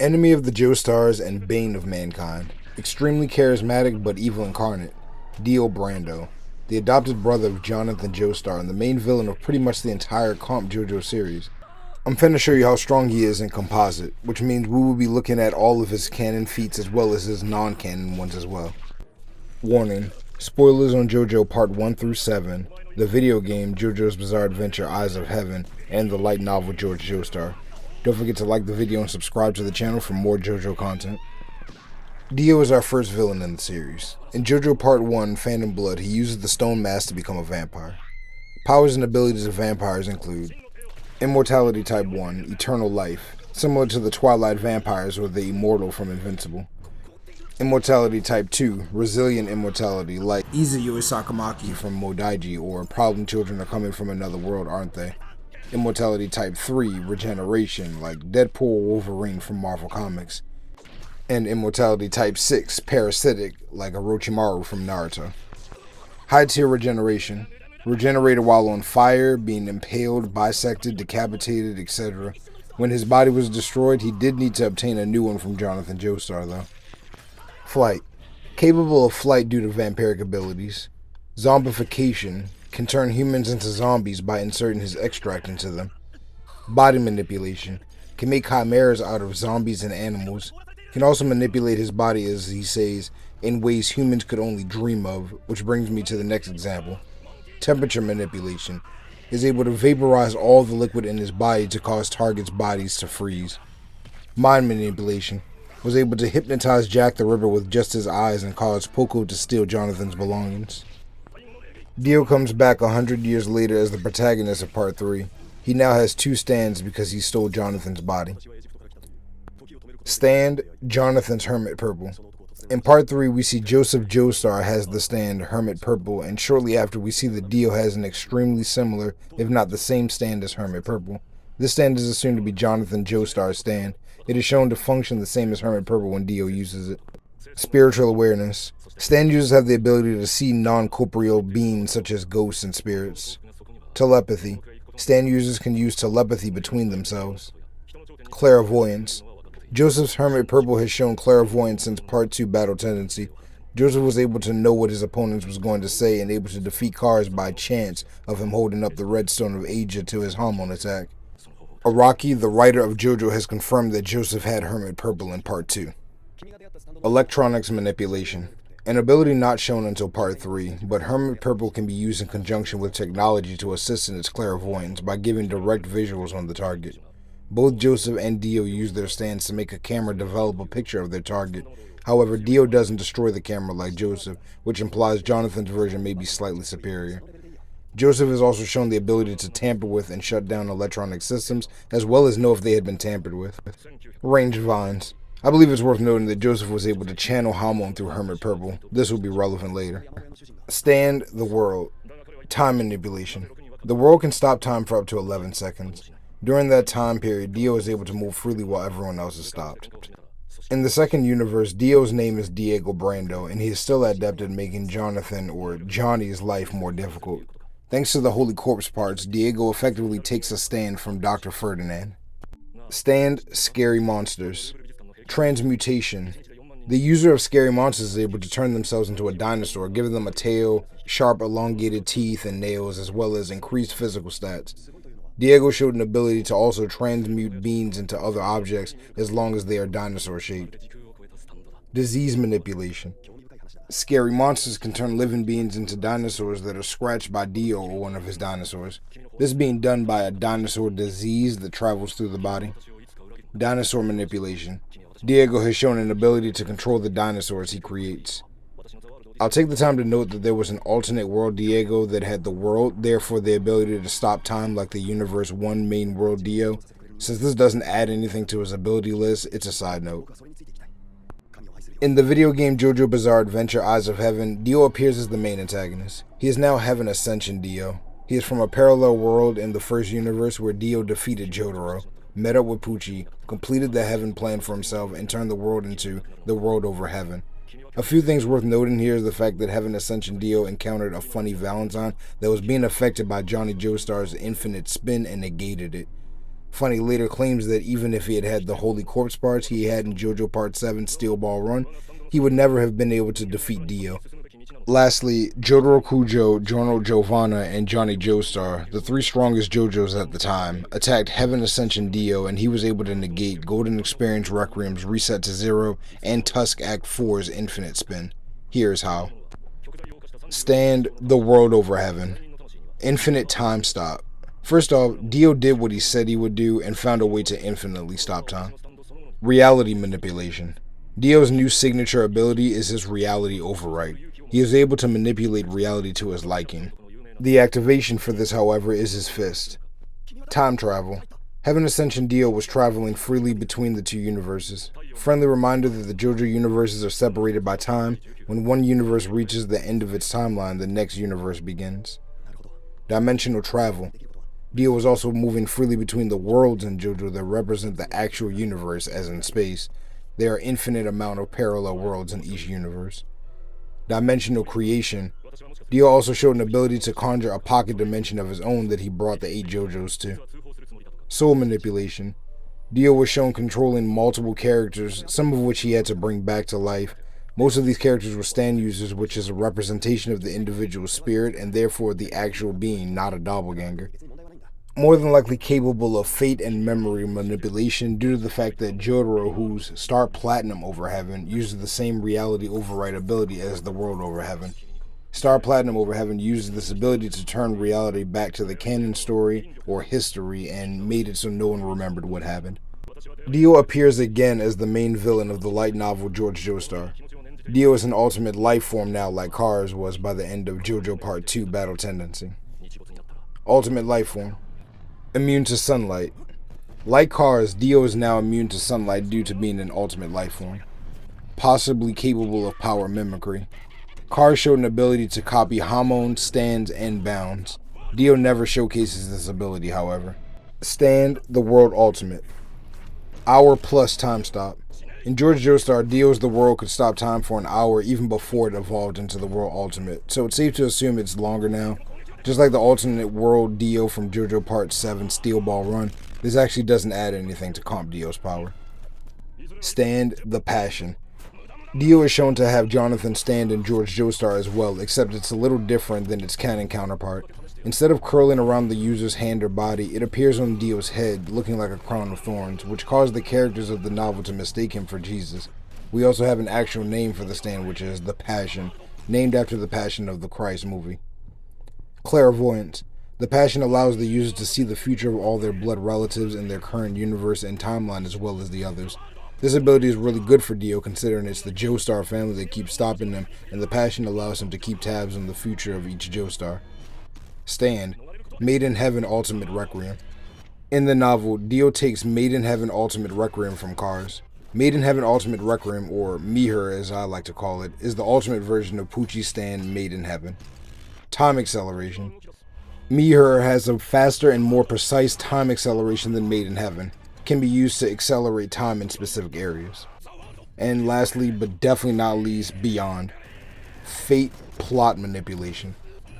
Enemy of the Joestars and bane of mankind. Extremely charismatic but evil incarnate, Dio Brando. The adopted brother of Jonathan Joestar and the main villain of pretty much the entire Comp JoJo series. I'm finna show you how strong he is in Composite, which means we will be looking at all of his canon feats as well as his non-canon ones as well. Warning, spoilers on JoJo Part 1 through 7, the video game JoJo's Bizarre Adventure Eyes of Heaven, and the light novel George Joestar. Don't forget to like the video and subscribe to the channel for more JoJo content. Dio is our first villain in the series. In JoJo Part 1, Phantom Blood, he uses the stone mask to become a vampire. Powers and abilities of vampires include Immortality Type 1, Eternal Life, similar to the Twilight vampires or the Immortal from Invincible. Immortality Type 2, Resilient Immortality, like Izuyo Sakamaki from Modaiji or Problem Children Are Coming from Another World, Aren't They? Immortality Type 3, Regeneration, like Deadpool or Wolverine from Marvel Comics. And Immortality Type 6, Parasitic, like Orochimaru from Naruto. High Tier Regeneration, regenerated while on fire, being impaled, bisected, decapitated, etc. When his body was destroyed, he did need to obtain a new one from Jonathan Joestar, though. Flight, capable of flight due to vampiric abilities. Zombification, can turn humans into zombies by inserting his extract into them. Body manipulation, can make chimeras out of zombies and animals. Can also manipulate his body, as he says, in ways humans could only dream of, which brings me to the next example. Temperature manipulation, is able to vaporize all the liquid in his body to cause targets' bodies to freeze. Mind manipulation, was able to hypnotize Jack the Ripper with just his eyes and cause Poco to steal Jonathan's belongings. Dio comes back 100 years later as the protagonist of Part 3. He now has two stands because he stole Jonathan's body. Stand, Jonathan's Hermit Purple. In Part 3, we see Joseph Joestar has the stand Hermit Purple, and shortly after we see that Dio has an extremely similar, if not the same stand as Hermit Purple. This stand is assumed to be Jonathan Joestar's stand. It is shown to function the same as Hermit Purple when Dio uses it. Spiritual awareness. Stand users have the ability to see non-corporeal beings such as ghosts and spirits. Telepathy. Stand users can use telepathy between themselves. Clairvoyance. Joseph's Hermit Purple has shown clairvoyance since Part 2 Battle Tendency. Joseph was able to know what his opponents was going to say and able to defeat Cars by chance of him holding up the Redstone of Asia to his hormone attack. Araki, the writer of JoJo, has confirmed that Joseph had Hermit Purple in Part 2. Electronics manipulation. An ability not shown until Part 3, but Hermit Purple can be used in conjunction with technology to assist in its clairvoyance by giving direct visuals on the target. Both Joseph and Dio use their stands to make a camera develop a picture of their target. However, Dio doesn't destroy the camera like Joseph, which implies Jonathan's version may be slightly superior. Joseph has also shown the ability to tamper with and shut down electronic systems, as well as know if they had been tampered with. Ranged vines. I believe it's worth noting that Joseph was able to channel Hamon through Hermit Purple. This will be relevant later. Stand the world. Time manipulation. The world can stop time for up to 11 seconds. During that time period, Dio is able to move freely while everyone else is stopped. In the second universe, Dio's name is Diego Brando, and he is still adept at making Jonathan or Johnny's life more difficult. Thanks to the Holy Corpse parts, Diego effectively takes a stand from Dr. Ferdinand. Stand Scary Monsters. Transmutation. The user of Scary Monsters is able to turn themselves into a dinosaur, giving them a tail, sharp elongated teeth and nails, as well as increased physical stats. Diego showed an ability to also transmute beings into other objects as long as they are dinosaur-shaped. Disease manipulation. Scary Monsters can turn living beings into dinosaurs that are scratched by Dio or one of his dinosaurs. This being done by a dinosaur disease that travels through the body. Dinosaur manipulation. Diego has shown an ability to control the dinosaurs he creates. I'll take the time to note that there was an alternate world Diego that had the world, therefore the ability to stop time like the Universe 1 main world Dio. Since this doesn't add anything to his ability list, it's a side note. In the video game JoJo Bizarre Adventure Eyes of Heaven, Dio appears as the main antagonist. He is now Heaven Ascension Dio. He is from a parallel world in the first universe where Dio defeated Jotaro, met up with Pucci, completed the Heaven plan for himself, and turned the world into the world over Heaven. A few things worth noting here is the fact that Heaven Ascension Dio encountered a funny Valentine that was being affected by Johnny Joestar's infinite spin and negated it. Funny later claims that even if he had had the holy corpse parts he had in JoJo Part 7 Steel Ball Run, he would never have been able to defeat Dio. Lastly, Jotaro Kujo, Giorno Giovanna, and Johnny Joestar, the three strongest JoJos at the time, attacked Heaven Ascension Dio, and he was able to negate Golden Experience Requiem's Reset to Zero and Tusk Act 4's Infinite Spin. Here's how. Stand the world over heaven. Infinite time stop. First off, Dio did what he said he would do and found a way to infinitely stop time. Reality manipulation. Dio's new signature ability is his reality overwrite. He is able to manipulate reality to his liking. The activation for this, however, is his fist. Time travel. Heaven Ascension Dio was traveling freely between the two universes. Friendly reminder that the JoJo universes are separated by time. When one universe reaches the end of its timeline, the next universe begins. Dimensional travel. Dio was also moving freely between the worlds in JoJo that represent the actual universe, as in space. There are infinite amount of parallel worlds in each universe. Dimensional creation. Dio also showed an ability to conjure a pocket dimension of his own that he brought the 8 JoJos to. Soul manipulation. Dio was shown controlling multiple characters, some of which he had to bring back to life. Most of these characters were stand users, which is a representation of the individual spirit and therefore the actual being, not a doppelganger. More than likely capable of fate and memory manipulation due to the fact that Jotaro, who's Star Platinum over Heaven, uses the same reality override ability as the World over Heaven. Star Platinum over Heaven uses this ability to turn reality back to the canon story or history and made it so no one remembered what happened. Dio appears again as the main villain of the light novel George Joestar. Dio is an ultimate life form now like Cars was by the end of JoJo Part 2 Battle Tendency. Ultimate life form. Immune to sunlight. Like Cars, Dio is now immune to sunlight due to being an ultimate life form. Possibly capable of power mimicry. Cars showed an ability to copy Hamon, stands, and bounds. Dio never showcases this ability, however. Stand the World Ultimate. Hour plus time stop. In George Joestar, Dio's The World could stop time for an hour even before it evolved into the World Ultimate, so it's safe to assume it's longer now. Just like the alternate world Dio from JoJo Part 7 Steel Ball Run, this actually doesn't add anything to Comp Dio's power. Stand the Passion. Dio is shown to have Jonathan stand in George Joestar as well, except it's a little different than its canon counterpart. Instead of curling around the user's hand or body, it appears on Dio's head, looking like a crown of thorns, which caused the characters of the novel to mistake him for Jesus. We also have an actual name for the stand, which is the Passion, named after the Passion of the Christ movie. Clairvoyance. The Passion allows the user to see the future of all their blood relatives in their current universe and timeline as well as the others. This ability is really good for Dio considering it's the Joestar family that keeps stopping them, and the Passion allows him to keep tabs on the future of each Joestar. Stand. Made in Heaven Ultimate Requiem. In the novel, Dio takes Made in Heaven Ultimate Requiem from Cars. Made in Heaven Ultimate Requiem, or Miher as I like to call it, is the ultimate version of Pucci's stand Made in Heaven. Time acceleration. Miher has a faster and more precise time acceleration than Made in Heaven. Can be used to accelerate time in specific areas. And lastly, but definitely not least, Beyond. Fate plot manipulation.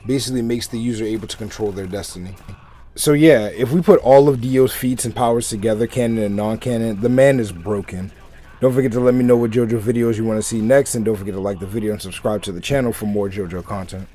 Basically makes the user able to control their destiny. So yeah, if we put all of Dio's feats and powers together, canon and non-canon, the man is broken. Don't forget to let me know what JoJo videos you want to see next, and don't forget to like the video and subscribe to the channel for more JoJo content.